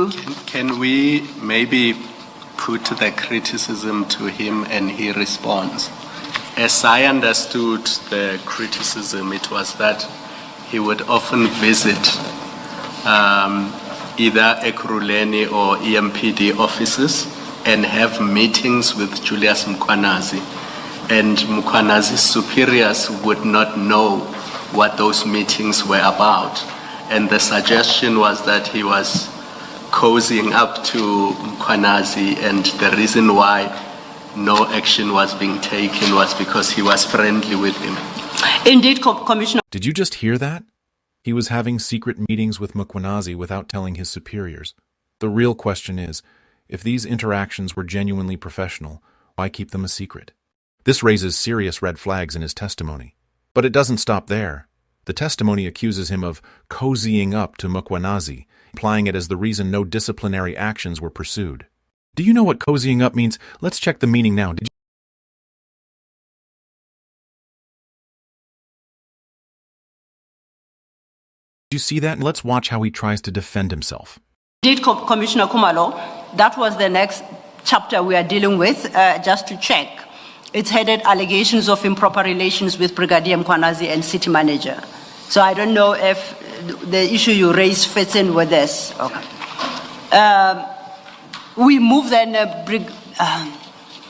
you. Can we maybe put the criticism to him and he responds? As I understood the criticism, it was that he would often visit either Ekurhuleni or EMPD offices and have meetings with Julius Mkhwanazi. And Mkhwanazi's superiors would not know what those meetings were about. And the suggestion was that he was cozying up to Mkhwanazi, and the reason why no action was being taken was because he was friendly with him. Indeed, Commissioner. Did you just hear that? He was having secret meetings with Mkhwanazi without telling his superiors. The real question is, if these interactions were genuinely professional, why keep them a secret? This raises serious red flags in his testimony. But it doesn't stop there. The testimony accuses him of cozying up to Mkhwanazi, implying it as the reason no disciplinary actions were pursued. Do you know what cozying up means? Let's check the meaning now. Did you see that? Let's watch how he tries to defend himself. Indeed, Commissioner Khumalo, that was the next chapter we are dealing with, just to check. It's headed Allegations of Improper Relations with Brigadier Mkhwanazi and City Manager. So I don't know if the issue you raised fits in with this. Okay. We move then,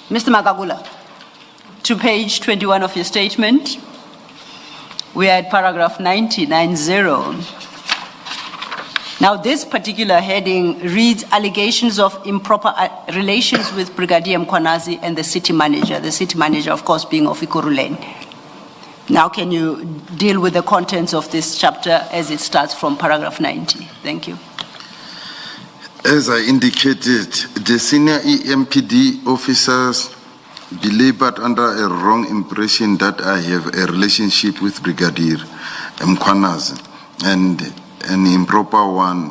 Mr. Magagula, to page 21 of your statement. We are at paragraph 90. Now, this particular heading reads allegations of improper relations with Brigadier Mkhwanazi and the city manager of course being of Ekurhuleni. Now, can you deal with the contents of this chapter as it starts from paragraph 90? Thank you. As I indicated, the senior EMPD officers belabored under a wrong impression that I have a relationship with Brigadier Mkhwanazi, and an improper one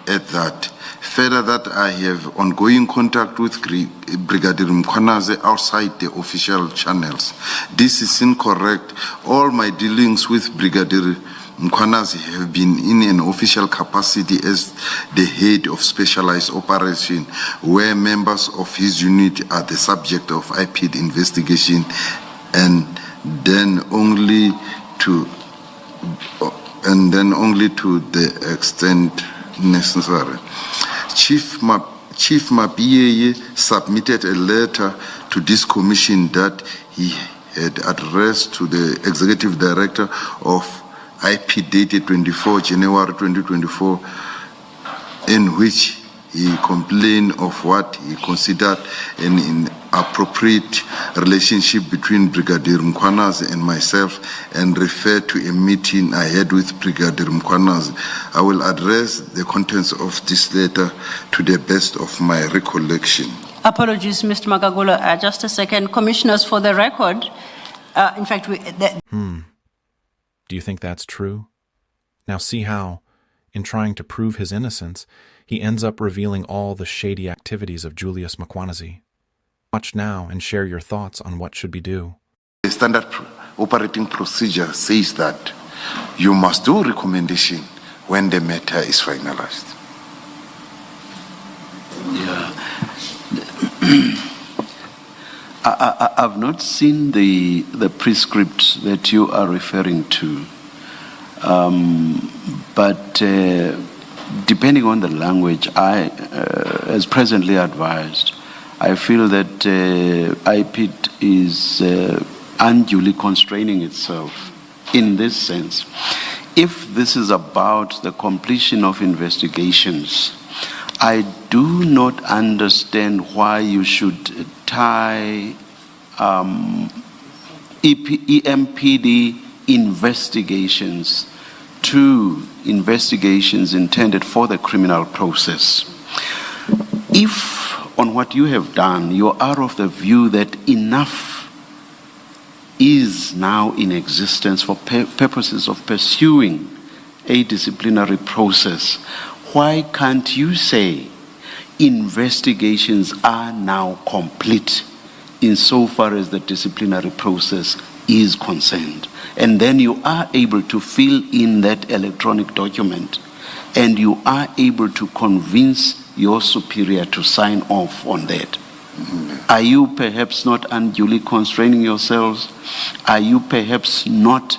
at that. Further, that I have ongoing contact with Brigadier Mkhwanazi outside the official channels. This is incorrect. All my dealings with Brigadier Mkhwanazi have been in an official capacity as the head of specialized operation, where members of his unit are the subject of IPID investigation, and then only to the extent necessary. Chief Mapiyeye submitted a letter to this commission that he had addressed to the Executive Director of IP dated 24 January 2024, in which he complained of what he considered an inappropriate relationship between Brigadier Mkhwanazi and myself, and referred to a meeting I had with Brigadier Mkhwanazi. I will address the contents of this letter to the best of my recollection. Apologies, Mr. Magagula. Just a second. Commissioners, for the record, in fact, Do you think that's true? Now see how, in trying to prove his innocence, he ends up revealing all the shady activities of Julius Mkhwanazi. Watch now and share your thoughts on what should be due. The standard operating procedure says that you must do recommendation when the matter is finalized. Yeah. I've not seen the prescript that you are referring to, but depending on the language, as presently advised, I feel that IPID is unduly constraining itself in this sense. If this is about the completion of investigations, I do not understand why you should tie EMPD investigations to investigations intended for the criminal process. If, on what you have done, you are of the view that enough is now in existence for purposes of pursuing a disciplinary process, why can't you say investigations are now complete insofar as the disciplinary process is concerned? And then you are able to fill in that electronic document and you are able to convince your superior to sign off on that, are you perhaps not unduly constraining yourselves? Are you perhaps not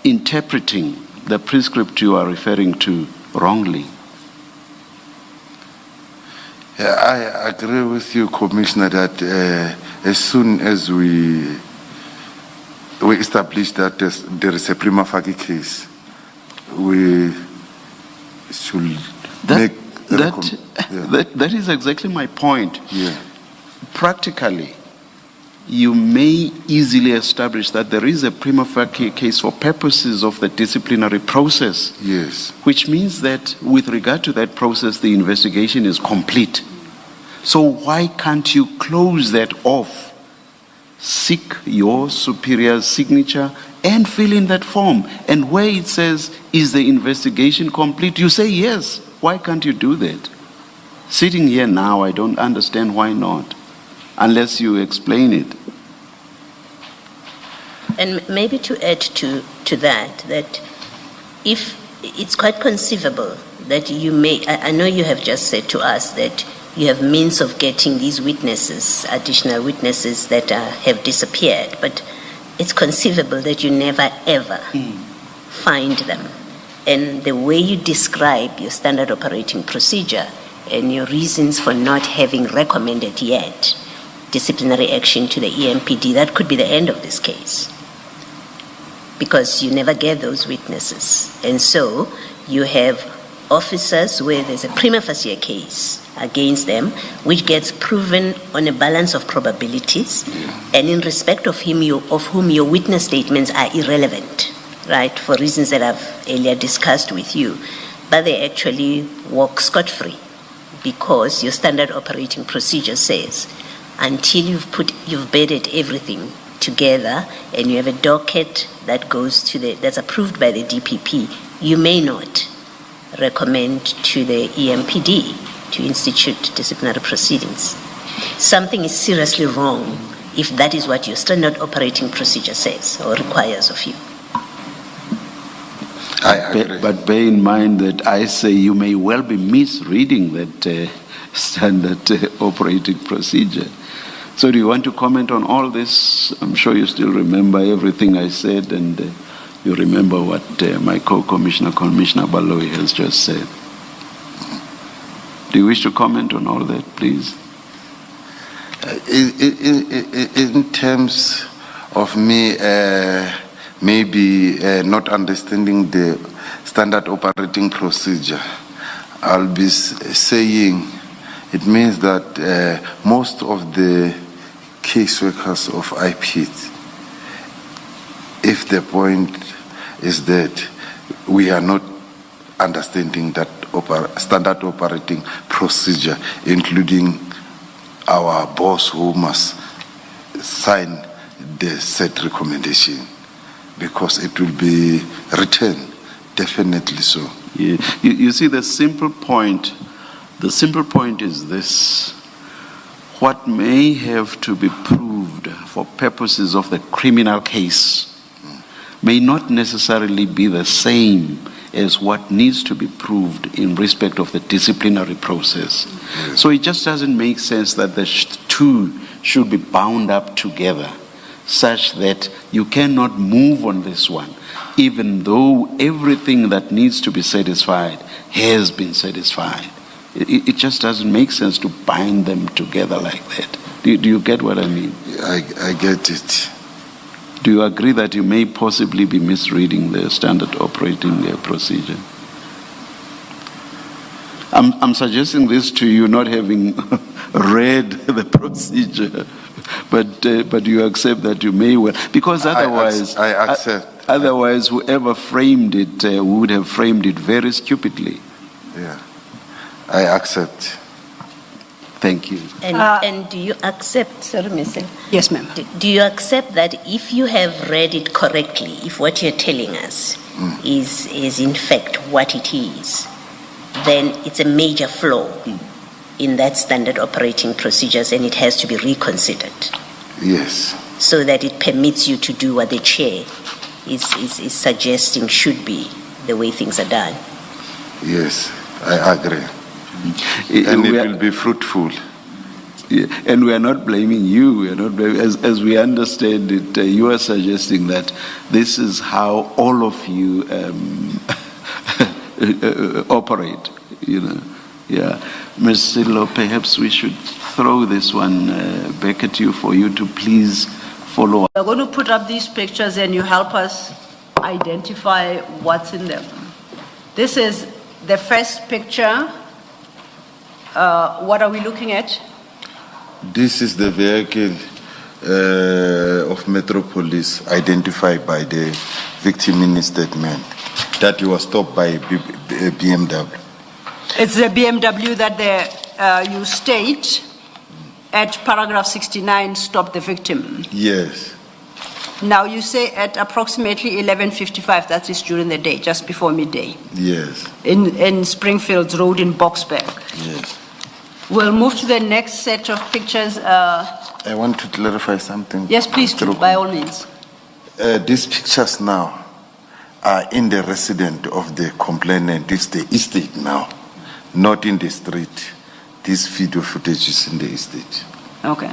interpreting the prescript you are referring to wrongly? Yeah, I agree with you, Commissioner, that as soon as we establish that there is a prima facie case, we should that is exactly my point. Yeah. Practically, you may easily establish that there is a prima facie case for purposes of the disciplinary process. Yes. Which means that with regard to that process, the investigation is complete. So why can't you close that off, seek your superior's signature, and fill in that form? And where it says, is the investigation complete? You say yes. Why can't you do that? Sitting here now, I don't understand why not, unless you explain it. And maybe to add to that if it's quite conceivable that you may, I know you have just said to us that you have means of getting these witnesses, additional witnesses that have disappeared, but it's conceivable that you never ever find them. And the way you describe your standard operating procedure and your reasons for not having recommended yet disciplinary action to the EMPD, that could be the end of this case, because you never get those witnesses. And so you have officers where there's a prima facie case against them, which gets proven on a balance of probabilities, and in respect of whom your witness statements are irrelevant, right, for reasons that I've earlier discussed with you, but they actually walk scot-free because your standard operating procedure says until you've bedded everything together and you have a docket that goes to that's approved by the DPP, you may not recommend to the EMPD to institute disciplinary proceedings. Something is seriously wrong if that is what your standard operating procedure says or requires of you. I agree. But bear in mind that I say you may well be misreading that standard operating procedure. So do you want to comment on all this? I'm sure you still remember everything I said, and you remember what my co-commissioner, Commissioner Baloyi, has just said. Do you wish to comment on all that, please? In terms of me maybe not understanding the standard operating procedure, I'll be saying it means that most of the caseworkers of IPID, if the point is that we are not understanding that standard operating procedure, including our boss who must sign the said recommendation, because it will be written, definitely so. Yeah. You see, the simple point is this: what may have to be proved for purposes of the criminal case may not necessarily be the same as what needs to be proved in respect of the disciplinary process. Yes. So it just doesn't make sense that the two should be bound up together, such that you cannot move on this one, even though everything that needs to be satisfied has been satisfied. It just doesn't make sense to bind them together like that. Do you get what I mean? I get it. Do you agree that you may possibly be misreading the standard operating procedure? I'm suggesting this to you, not having read the procedure, but you accept that you may well, because otherwise, I accept. Otherwise, whoever framed it would have framed it very stupidly. Yeah, I accept. Thank you. And do you accept, sorry, Ms. Yes, ma'am. Do you accept that if you have read it correctly, if what you're telling us is in fact what it is, then it's a major flaw in that standard operating procedures and it has to be reconsidered? Yes. So that it permits you to do what the chair is suggesting should be the way things are done. Yes, I agree. And it will be fruitful. Yeah, and we are not blaming you. We are not blaming, as we understand it, you are suggesting that this is how all of you operate, you know. Yeah. Ms. Silo, perhaps we should throw this one back at you for you to please follow up. We're going to put up these pictures and you help us identify what's in them. This is the first picture. What are we looking at? This is the vehicle of Metropolis identified by the victim in his statement that he was stopped by a BMW. It's the BMW that you state at paragraph 69 stopped the victim. Yes. Now you say at approximately 11:55, that is during the day, just before midday. Yes. In Springfield Road in Boksburg. Yes. We'll move to the next set of pictures. I want to clarify something. Yes, please do, by all means. These pictures now are in the residence of the complainant. It's the estate now, not in the street. This video footage is in the estate. Okay.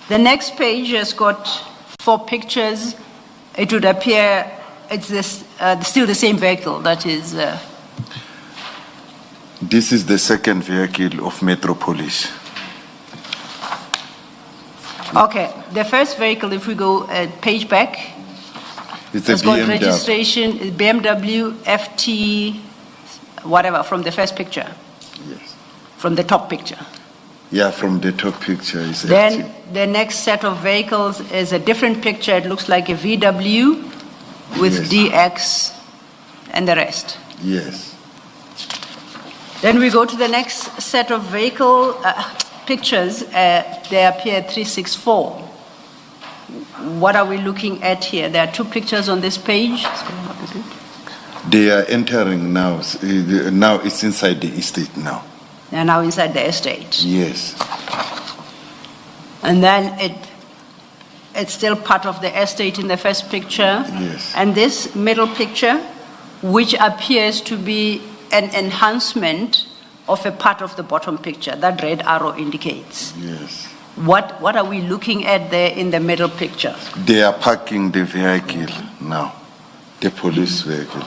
The next page has got 4 pictures. It would appear it's this, still the same vehicle, that is... This is the second vehicle of Metropolis. Okay, the first vehicle, if we go a page back, It's a it's got BMW. registration, BMW FT, whatever, from the first picture, Yes. from the top picture. Yeah, from the top picture is Then active. the next set of vehicles is a different picture. It looks like a VW with Yes. DX and the rest. Yes. Then we go to the next set of vehicle pictures. They appear 364. What are we looking at here? There are 2 pictures on this page. They are entering now. Now it's inside the estate now. They are now inside the estate. Yes. And then it's still part of the estate in the first picture. Yes. And this middle picture, which appears to be an enhancement of a part of the bottom picture, that red arrow indicates. Yes. What are we looking at there in the middle picture? They are parking the vehicle now, the police vehicle.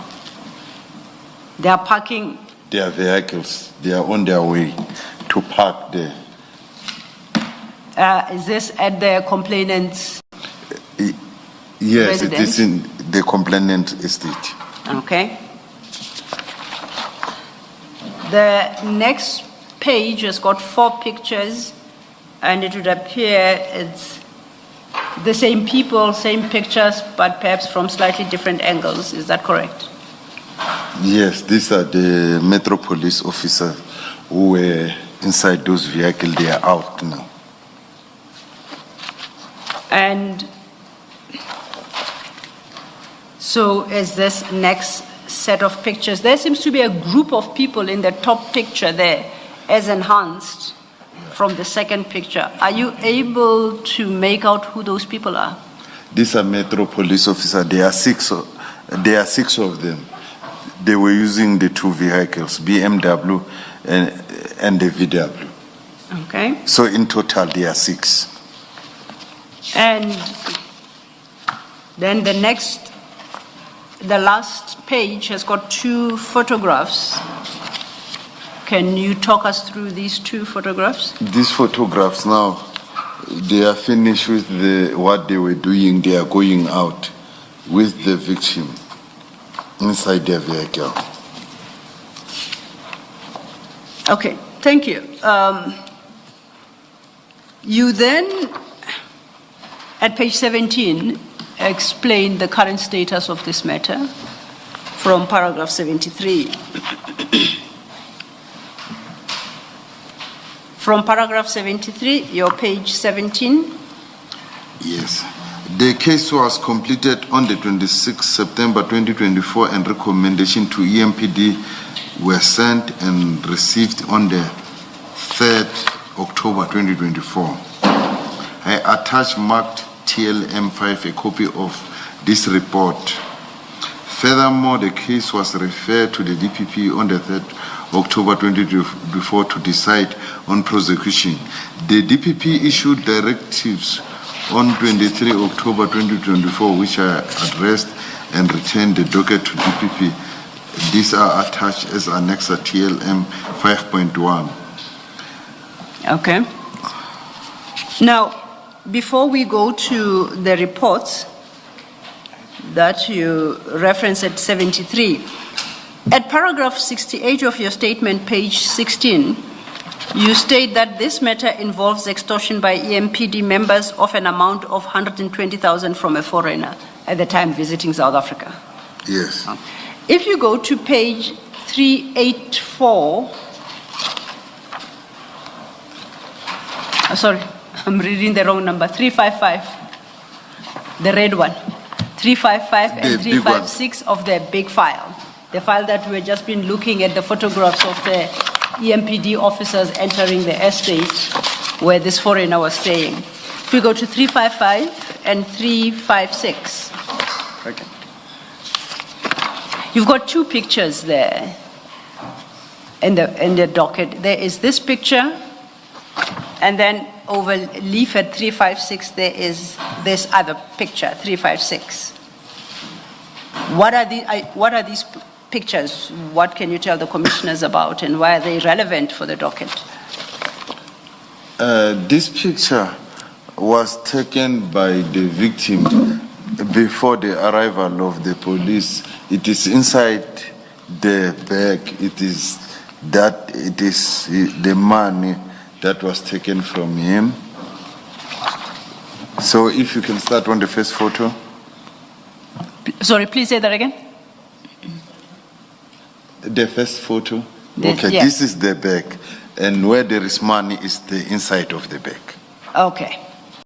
They are parking. Their vehicles, they are on their way to park there. Is this at the complainant's? Yes, it Residence? is in the complainant estate. Okay. The next page has got 4 pictures, and it would appear it's the same people, same pictures, but perhaps from slightly different angles. Is that correct? Yes, these are the Metropolis officers who were inside those vehicles. They are out now. And so is this next set of pictures. There seems to be a group of people in the top picture there, as enhanced from the second picture. Are you able to make out who those people are? These are Metropolis officers. There are 6 of them. They were using the 2 vehicles, BMW and the VW. Okay. So in total, there are 6. And then the last page has got 2 photographs. Can you talk us through these 2 photographs? These photographs now, they are finished with what they were doing. They are going out with the victim inside their vehicle. Okay, thank you. You then, at page 17, explain the current status of this matter from paragraph 73. From paragraph 73, your page 17. Yes. The case was completed on the 26th September 2024 and recommendation to EMPD were sent and received on the 3rd October 2024. I attached marked TLM5 a copy of this report Furthermore, the case was referred to the DPP on the 3rd October 2024 to decide on prosecution. The DPP issued directives on 23 October 2024, which I addressed and returned the docket to DPP. These are attached as Annex TLM 5.1. Okay. Now, before we go to the reports that you reference at 73, at paragraph 68 of your statement, page 16, you state that this matter involves extortion by EMPD members of an amount of 120,000 from a foreigner at the time visiting South Africa. Yes. If you go to page 384, sorry, I'm reading the wrong number, 355, the red one, 355 and 356 of the big file, the file that we've just been looking at, the photographs of the EMPD officers entering the estate where this foreigner was staying. If we go to 355 and 356, okay. You've got two pictures there in the docket. There is this picture, and then over leaf at 356, there is this other picture, 356. What are these pictures? What can you tell the commissioners about, and why are they relevant for the docket? This picture was taken by the victim before the arrival of the police. It is inside the bag. It is the money that was taken from him. So if you can start on the first photo. Sorry, please say that again. The first photo. Yes. This is the bag, and where there is money is the inside of the bag. Okay.